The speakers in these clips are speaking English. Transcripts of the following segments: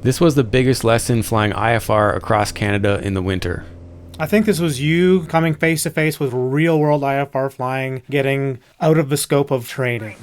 This was the biggest lesson flying IFR across Canada in the winter. I think this was you coming face to face with real world IFR flying, getting out of the scope of training.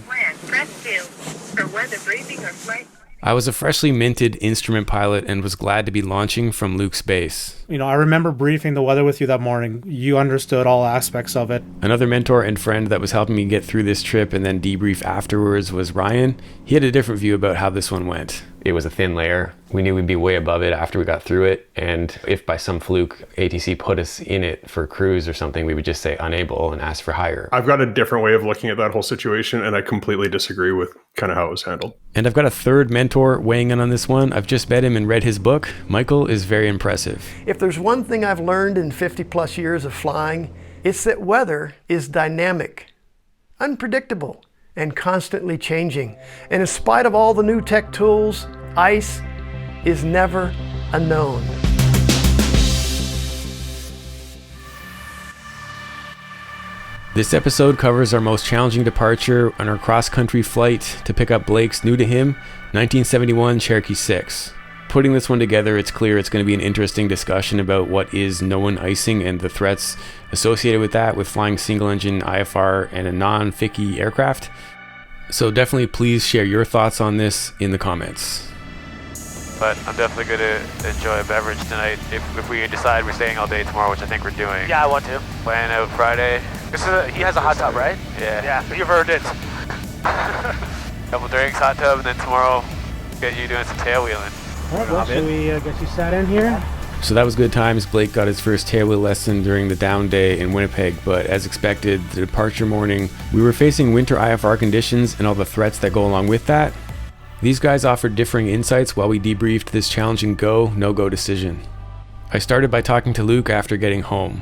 Press 2 for weather briefing or flight. I was a freshly minted instrument pilot and was glad to be launching from Luke's base. You know, I remember briefing the weather with you that morning. You understood all aspects of it. Another mentor and friend that was helping me get through this trip and then debrief afterwards was Ryan. He had a different view about how this one went. It was a thin layer. We knew we'd be way above it after we got through it. And if by some fluke ATC put us in it for cruise or something, we would just say unable and ask for higher. I've got a different way of looking at that whole situation, and I completely disagree with kind of how it was handled. And I've got a third mentor weighing in on this one. I've just met him and read his book. Michael is very impressive. If there's one thing I've learned in 50 plus years of flying, it's that weather is dynamic, unpredictable, and constantly changing. And in spite of all the new tech tools, ice is never a known. This episode covers our most challenging departure on our cross-country flight to pick up Blake's new to him 1971 Cherokee 6. Putting this one together, it's clear it's going to be an interesting discussion about what is known icing and the threats associated with that, with flying single-engine IFR and a non-FICI aircraft. So definitely please share your thoughts on this in the comments. But I'm definitely going to enjoy a beverage tonight if we decide we're staying all day tomorrow, which I think we're doing. Yeah, I want to. Plan out Friday. He has a hot tub, right? Yeah. Yeah, you've earned it. Couple drinks, hot tub, and then tomorrow get you doing some tailwheeling. All right, well, should we get you sat in here? So that was good times. Blake got his first tailwheel lesson during the down day in Winnipeg, but as expected, the departure morning, we were facing winter IFR conditions and all the threats that go along with that. These guys offered differing insights while we debriefed this challenging go, no-go decision. I started by talking to Luke after getting home.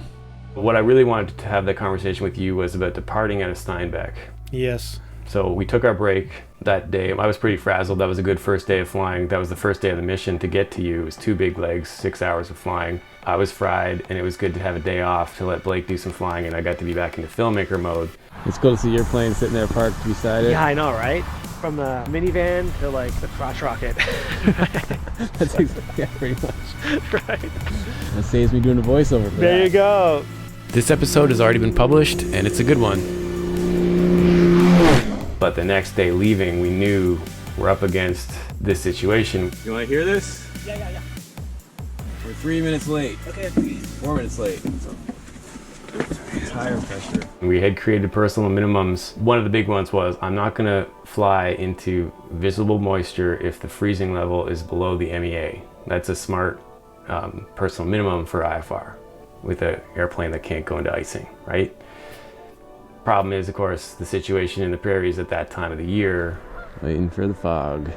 What I really wanted to have that conversation with you was about departing out of Steinbeck. Yes. So we took our break that day. I was pretty frazzled. That was a good first day of flying. That was the first day of the mission to get to you. It was 2 big legs, 6 hours of flying. I was fried, and it was good to have a day off to let Blake do some flying, and I got to be back into filmmaker mode. It's cool to see your plane sitting there parked beside it. Yeah, I know, right? From the minivan to like the crotch rocket. That's exactly, yeah, pretty much. Right. That saves me doing a voiceover for There that. you go. This episode has already been published, and it's a good one. But the next day leaving, we knew we're up against this situation. You want to hear this? Yeah. We're 3 minutes late. Okay. 4 minutes late. Tire pressure. We had created personal minimums. One of the big ones was, I'm not going to fly into visible moisture if the freezing level is below the MEA. That's a smart personal minimum for IFR with an airplane that can't go into icing, right? Problem is, of course, the situation in the prairies at that time of the year. Waiting for the fog.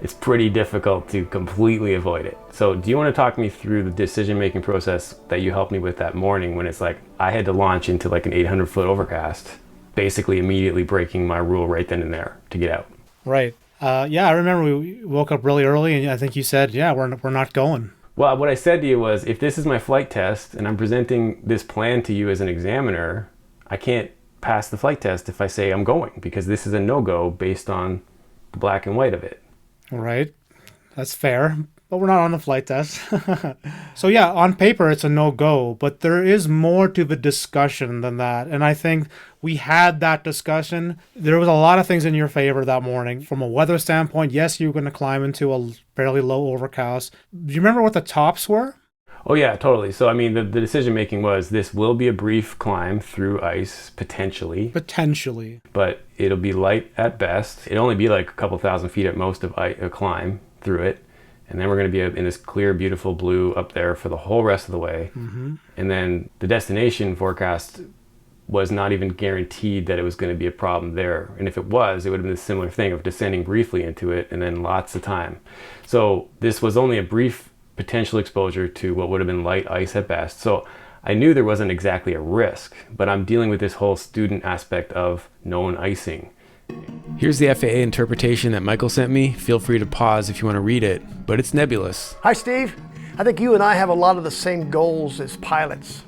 It's pretty difficult to completely avoid it. So do you want to talk me through the decision-making process that you helped me with that morning when it's like I had to launch into like an 800-foot overcast, basically immediately breaking my rule right then and there to get out? Right. Yeah, I remember we woke up really early, and I think you said, yeah, we're not going. Well, what I said to you was, if this is my flight test and I'm presenting this plan to you as an examiner, I can't pass the flight test if I say I'm going, because this is a no-go based on the black and white of it. Right. That's fair. But we're not on the flight test. So yeah, on paper, it's a no-go, but there is more to the discussion than that. And I think we had that discussion. There was a lot of things in your favor that morning. From a weather standpoint, yes, you were going to climb into a fairly low overcast. Do you remember what the tops were? Oh yeah, totally. So I mean, the decision making was this will be a brief climb through ice, potentially. Potentially. But it'll be light at best. It'll only be like a couple thousand feet at most of a climb through it. And then we're going to be in this clear, beautiful blue up there for the whole rest of the way. Mm-hmm. And then the destination forecast was not even guaranteed that it was going to be a problem there. And if it was, it would have been a similar thing of descending briefly into it and then lots of time. So this was only a brief potential exposure to what would have been light ice at best. So I knew there wasn't exactly a risk, but I'm dealing with this whole student aspect of known icing. Here's the FAA interpretation that Michael sent me. Feel free to pause if you want to read it, but it's nebulous. Hi, Steve. I think you and I have a lot of the same goals as pilots,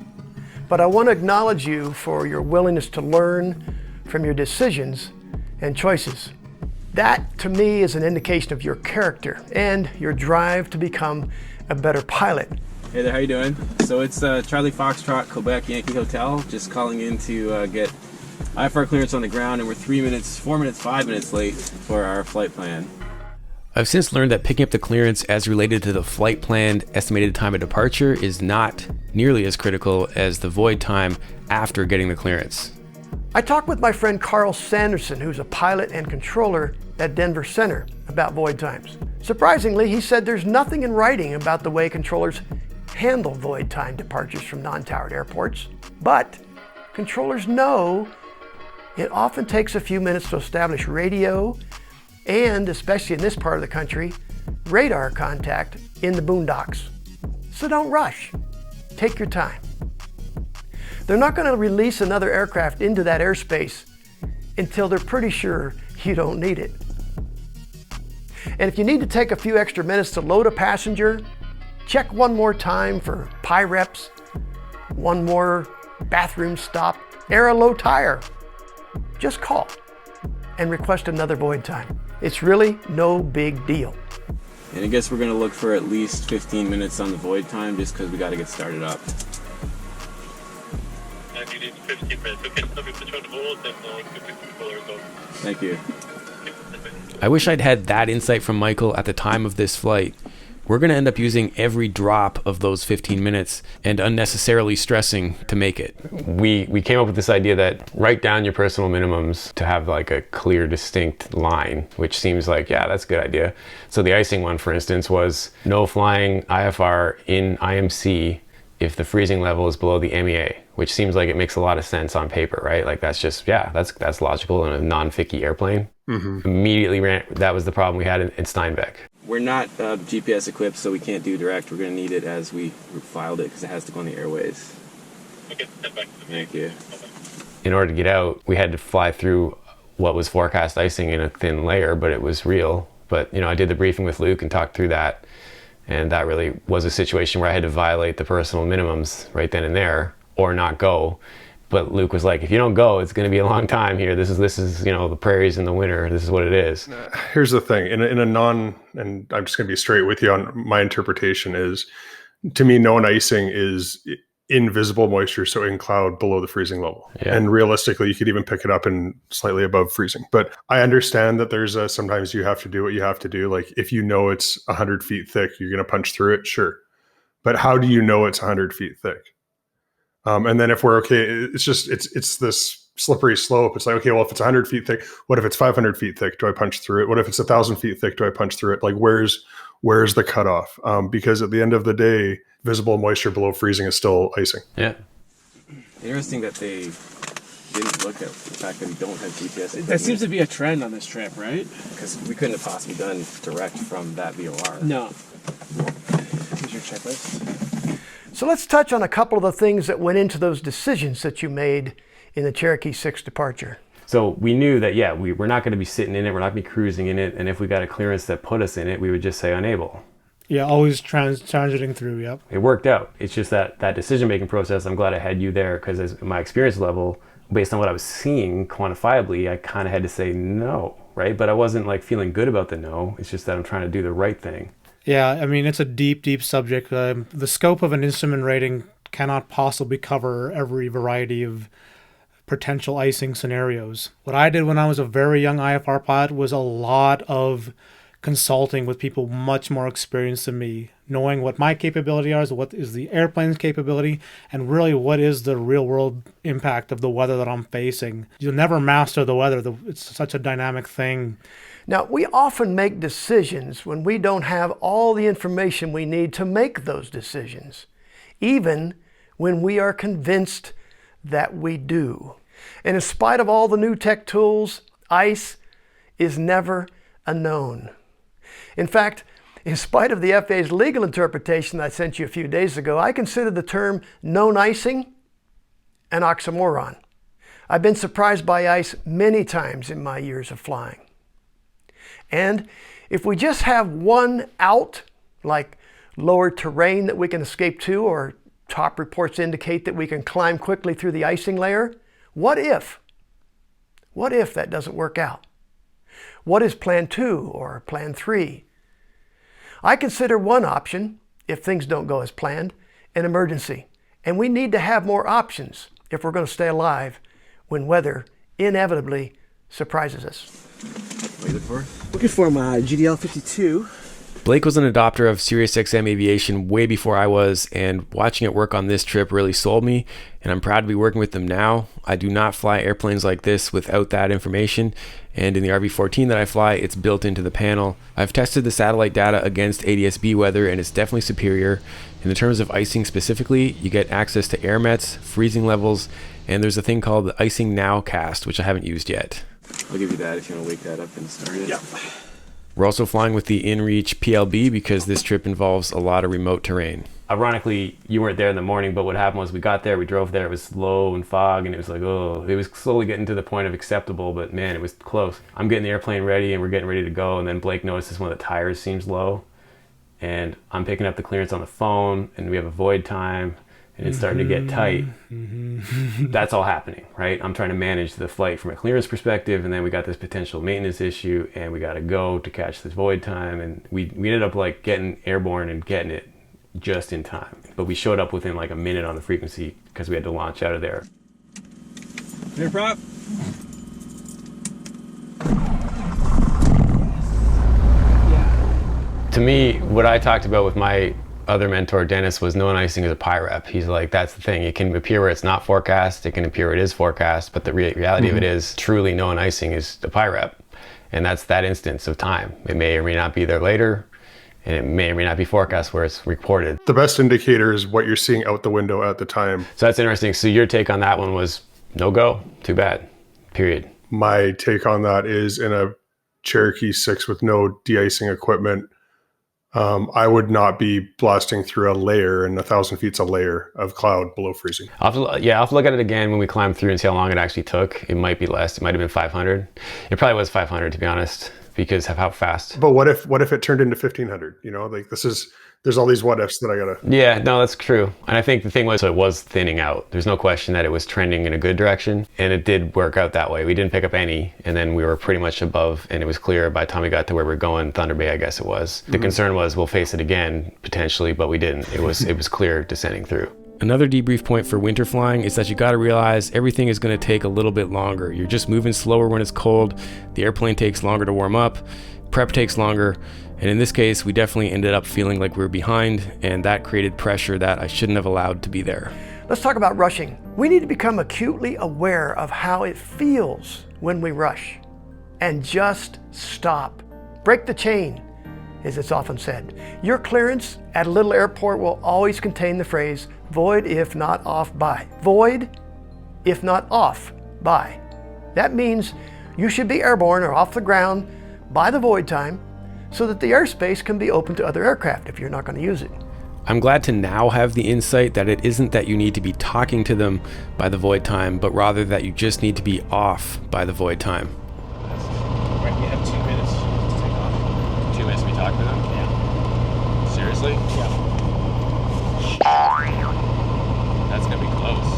but I want to acknowledge you for your willingness to learn from your decisions and choices. That, to me, is an indication of your character and your drive to become a better pilot. Hey there, how you doing? So it's Charlie Foxtrot, Quebec Yankee Hotel, just calling in to get IFR clearance on the ground, and we're 5 minutes late for our flight plan. I've since learned that picking up the clearance as related to the flight planned estimated time of departure is not nearly as critical as the void time after getting the clearance. I talked with my friend Carl Sanderson, who's a pilot and controller at Denver Center, about void times. Surprisingly, he said there's nothing in writing about the way controllers handle void time departures from non-towered airports, but controllers know it often takes a few minutes to establish radio and, especially in this part of the country, radar contact in the boondocks. So don't rush. Take your time. They're not going to release another aircraft into that airspace until they're pretty sure you don't need it. And if you need to take a few extra minutes to load a passenger, check one more time for PIREPs, one more bathroom stop, air a low tire. Just call and request another void time. It's really no big deal. And I guess we're going to look for at least 15 minutes on the void time just because we got to get started up. You need 15 minutes. Okay, so we put you on hold and give the controller a go. Thank you. I wish I'd had that insight from Michael at the time of this flight. We're going to end up using every drop of those 15 minutes and unnecessarily stressing to make it. We came up with this idea that write down your personal minimums to have like a clear, distinct line, which seems like, yeah, that's a good idea. So the icing one, for instance, was no flying IFR in IMC if the freezing level is below the MEA, which seems like it makes a lot of sense on paper, right? Like that's just, yeah, that's logical in a non-FICI airplane. Immediately that was the problem we had in Steinbeck. We're not GPS equipped, so we can't do direct. We're going to need it as we filed it because it has to go on the airways. Okay, step back. Thank you. In order to get out, we had to fly through what was forecast icing in a thin layer, but it was real. But, you know, I did the briefing with Luke and talked through that. And that really was a situation where I had to violate the personal minimums right then and there or not go. But Luke was like, if you don't go, it's going to be a long time here. This is, you know, the prairies in the winter. This is what it is. Here's the thing. In a non, and I'm just going to be straight with you on my interpretation is, to me, known icing is invisible moisture, so in cloud below the freezing level. Yeah. And realistically, you could even pick it up in slightly above freezing. But I understand that there's sometimes you have to do what you have to do. Like if you know it's 100 feet thick, you're going to punch through it, sure. But how do you know it's 100 feet thick? And then if we're okay, it's this slippery slope. It's like, okay, well, if it's 100 feet thick, what if it's 500 feet thick? Do I punch through it? What if it's 1,000 feet thick? Do I punch through it? Like, where's the cutoff? Because at the end of the day, visible moisture below freezing is still icing. Yeah. Interesting that they didn't look at the fact that we don't have GPS. That seems to be a trend on this trip, right? Because we couldn't have possibly done direct from that VOR. No. Here's your checklist. So let's touch on a couple of the things that went into those decisions that you made in the Cherokee 6 departure. So we knew that, yeah, we're not going to be sitting in it, we're not going to be cruising in it, and if we got a clearance that put us in it, we would just say unable. Yeah, always transiting through, yep. It worked out. It's just that decision-making process, I'm glad I had you there, because as my experience level, based on what I was seeing quantifiably, I kind of had to say no, right? But I wasn't like feeling good about the no. It's just that I'm trying to do the right thing. Yeah, I mean, it's a deep, deep subject. The scope of an instrument rating cannot possibly cover every variety of potential icing scenarios. What I did when I was a very young IFR pilot was a lot of consulting with people much more experienced than me, knowing what my capability is, what is the airplane's capability, and really what is the real world impact of the weather that I'm facing. You'll never master the weather. It's such a dynamic thing. Now, we often make decisions when we don't have all the information we need to make those decisions, even when we are convinced that we do. And in spite of all the new tech tools, ICE is never a known. In fact, in spite of the FAA's legal interpretation that I sent you a few days ago, I consider the term known icing an oxymoron. I've been surprised by ICE many times in my years of flying. And if we just have one out, like lower terrain that we can escape to, or top reports indicate that we can climb quickly through the icing layer, what if? What if that doesn't work out? What is plan 2 or plan 3? I consider one option, if things don't go as planned, an emergency. And we need to have more options if we're going to stay alive when weather inevitably surprises us. What are you looking for? Looking for my GDL 52. Blake was an adopter of SiriusXM Aviation way before I was, and watching it work on this trip really sold me, and I'm proud to be working with them now. I do not fly airplanes like this without that information, and in the RV-14 that I fly, it's built into the panel. I've tested the satellite data against ADS-B weather, and it's definitely superior. In the terms of icing specifically, you get access to airmets, freezing levels, and there's a thing called the Icing Now cast, which I haven't used yet. I'll give you that if you want to wake that up and start it. Yeah. We're also flying with the InReach PLB because this trip involves a lot of remote terrain. Ironically, you weren't there in the morning, but what happened was we got there, we drove there, it was low and fog, and it was like, oh, it was slowly getting to the point of acceptable, but man, it was close. I'm getting the airplane ready and we're getting ready to go, and then Blake notices one of the tires seems low, and I'm picking up the clearance on the phone, and we have a void time, and it's starting to get tight. That's all happening, right? I'm trying to manage the flight from a clearance perspective, and then we got this potential maintenance issue, and we got to go to catch this void time, and we ended up like getting airborne and getting it just in time. But we showed up within like a minute on the frequency because we had to launch out of there. Air prop. To me, what I talked about with my other mentor, Dennis, was known icing as a PIREP. He's like, that's the thing. It can appear where it's not forecast. It can appear where it is forecast. But the reality of it is truly known icing is a PIREP. And that's that instance of time. It may or may not be there later. And it may or may not be forecast where it's reported. The best indicator is what you're seeing out the window at the time. So that's interesting. So your take on that one was no go, too bad, period. My take on that is in a Cherokee 6 with no de-icing equipment, I would not be blasting through a layer, and 1,000 feet's a layer of cloud below freezing. I'll have to look at it again when we climb through and see how long it actually took. It might be less. It might have been 500. It probably was 500, to be honest, because of how fast. But what if it turned into 1,500? You know, like there's all these what ifs that I gotta. Yeah, no, that's true. And I think the thing was, it was thinning out. There's no question that it was trending in a good direction, and it did work out that way. We didn't pick up any, and then we were pretty much above, and it was clear by the time we got to where we were going, Thunder Bay, I guess it was. The concern was we'll face it again potentially, but we didn't. It was clear descending through. Another debrief point for winter flying is that you got to realize everything is going to take a little bit longer. You're just moving slower when it's cold. The airplane takes longer to warm up. Prep takes longer. And in this case, we definitely ended up feeling like we were behind, and that created pressure that I shouldn't have allowed to be there. Let's talk about rushing. We need to become acutely aware of how it feels when we rush, and just stop. Break the chain, as it's often said. Your clearance at a little airport will always contain the phrase, void if not off by. Void if not off by. That means you should be airborne or off the ground by the void time, so that the airspace can be open to other aircraft if you're not going to use it. I'm glad to now have the insight that it isn't that you need to be talking to them by the void time, but rather that you just need to be off by the void time. Right, we have 2 minutes to take off. 2 minutes to be talking to them? Yeah. Seriously? Yeah. That's going to be close.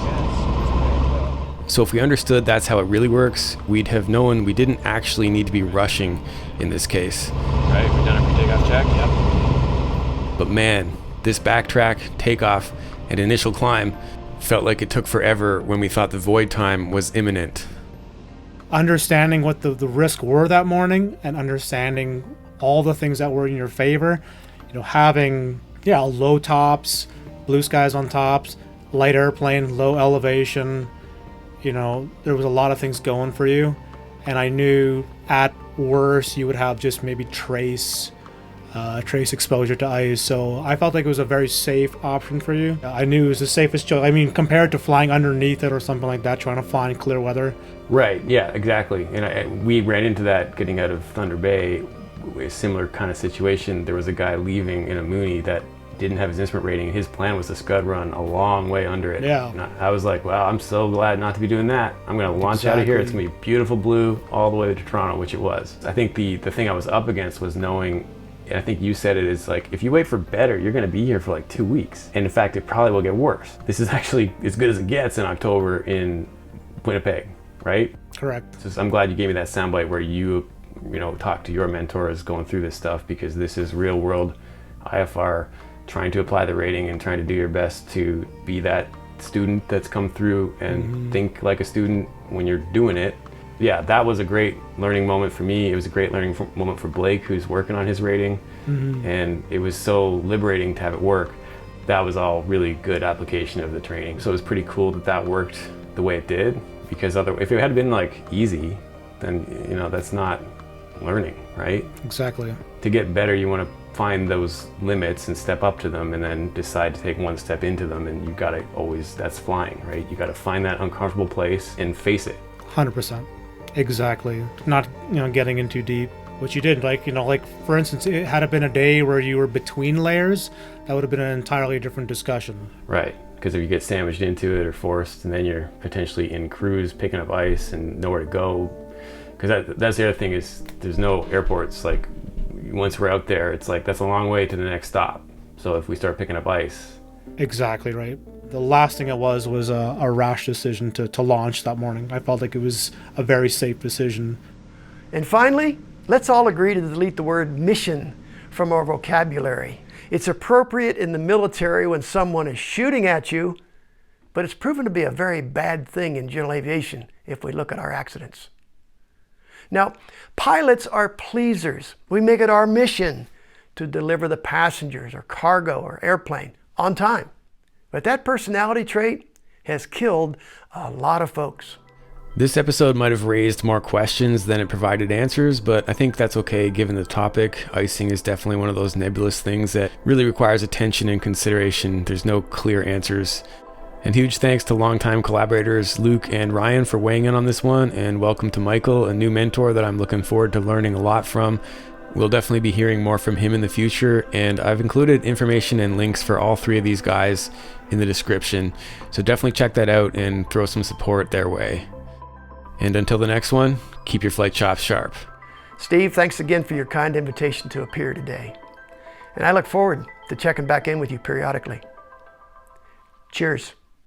So if we understood that's how it really works, we'd have known we didn't actually need to be rushing in this case. Right, we're done our takeoff check? Yep. But man, this backtrack, takeoff, and initial climb felt like it took forever when we thought the void time was imminent. Understanding what the risks were that morning and understanding all the things that were in your favor, having low tops, blue skies on tops, light airplane, low elevation, there was a lot of things going for you, and I knew at worst you would have just maybe trace exposure to ice, so I felt like it was a very safe option for you. I knew it was the safest choice. I mean, compared to flying underneath it or something like that, trying to find clear weather. Right, yeah, exactly. And we ran into that getting out of Thunder Bay, a similar kind of situation. There was a guy leaving in a Mooney that didn't have his instrument rating. His plan was to scud run a long way under it. Yeah. And I was like, wow, I'm so glad not to be doing that. I'm going to launch out of here. It's going to be beautiful blue all the way to Toronto, which it was. I think the thing I was up against was knowing, and I think you said it, is like, if you wait for better, you're going to be here for like 2 weeks. And in fact, it probably will get worse. This is actually as good as it gets in October in Winnipeg, right? Correct. I'm glad you gave me that soundbite where you talk to your mentors going through this stuff, because this is real world IFR, trying to apply the rating and trying to do your best to be that student that's come through and think like a student when you're doing it. Yeah, that was a great learning moment for me. It was a great learning moment for Blake, who's working on his rating. And it was so liberating to have it work. That was all really good application of the training. So it was pretty cool that worked the way it did, because if it had been like easy, then that's not learning, right? Exactly. To get better, you want to find those limits and step up to them, and then decide to take one step into them. And you got to always, that's flying, right? You got to find that uncomfortable place and face it. 100%. Exactly. Not, getting in too deep, which you did. Like, for instance, had it been a day where you were between layers, that would have been an entirely different discussion. Right. Because if you get sandwiched into it or forced, and then you're potentially in cruise picking up ice and nowhere to go. Because that's the other thing, is there's no airports. Like, once we're out there, it's like that's a long way to the next stop. So if we start picking up ice. Exactly right. The last thing it was a rash decision to launch that morning. I felt like it was a very safe decision. And finally, let's all agree to delete the word mission from our vocabulary. It's appropriate in the military when someone is shooting at you, but it's proven to be a very bad thing in general aviation if we look at our accidents. Now, pilots are pleasers. We make it our mission to deliver the passengers or cargo or airplane on time. But that personality trait has killed a lot of folks. This episode might have raised more questions than it provided answers, but I think that's okay given the topic. Icing is definitely one of those nebulous things that really requires attention and consideration. There's no clear answers. And huge thanks to longtime collaborators Luke and Ryan for weighing in on this one, and welcome to Michael, a new mentor that I'm looking forward to learning a lot from. We'll definitely be hearing more from him in the future, and I've included information and links for all three of these guys in the description, so definitely check that out and throw some support their way. And until the next one, keep your flight chops sharp. Steve, thanks again for your kind invitation to appear today. And I look forward to checking back in with you periodically. Cheers.